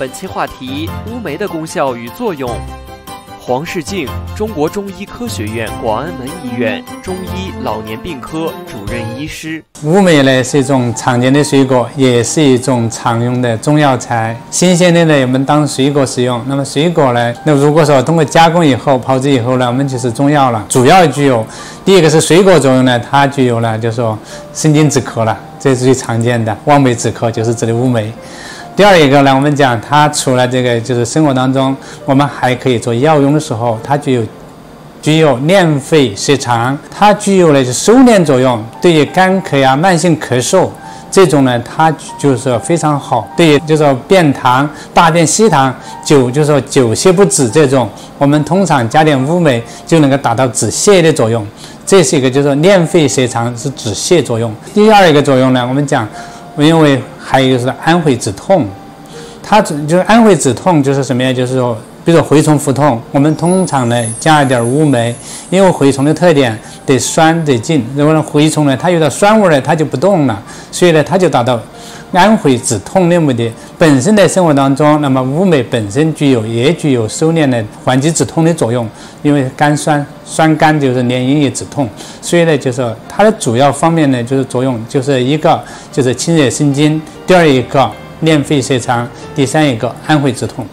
本期话题：乌梅的功效与作用。黄世静，中国中医科学院广安门医院中医老年病科主任医师。乌梅呢是一种常见的水果，也是一种常用的中药材。新鲜的呢，我们当水果使用。那么水果呢，那如果说通过加工以后、炮制以后呢，我们就是中药了。主要具有第一个是水果作用呢，它具有了就是说生津止渴了，这是最常见的。望梅止渴就是指的乌梅。第二一个呢，我们讲它除了这个就是生活当中，我们还可以做药用的时候，它具有敛肺摄肠，它具有了就收敛作用，对于干咳呀、慢性咳嗽这种呢，它就是非常好。对于就是说便溏、大便稀溏、就是说久泻不止这种，我们通常加点乌梅就能够达到止泻的作用。这是一个就是说敛肺摄肠是止泻作用。第二一个作用呢，我们讲。因为还有一个是安徽止痛，它就是安徽止痛就是什么呀？就是说，比如说蛔虫腹痛，我们通常呢加一点乌梅，因为蛔虫的特点得酸得劲，如果呢蛔虫呢它有点酸味呢，它就不动了，所以呢它就达到安徽止痛的目的。本身在生活当中，那么乌梅本身也具有收敛的缓急止痛的作用，因为酸甘就是连营也止痛，所以呢就是它的主要方面呢就是作用就是一个就是清热生津，第二一个敛肺摄肠，第三一个安徽止痛。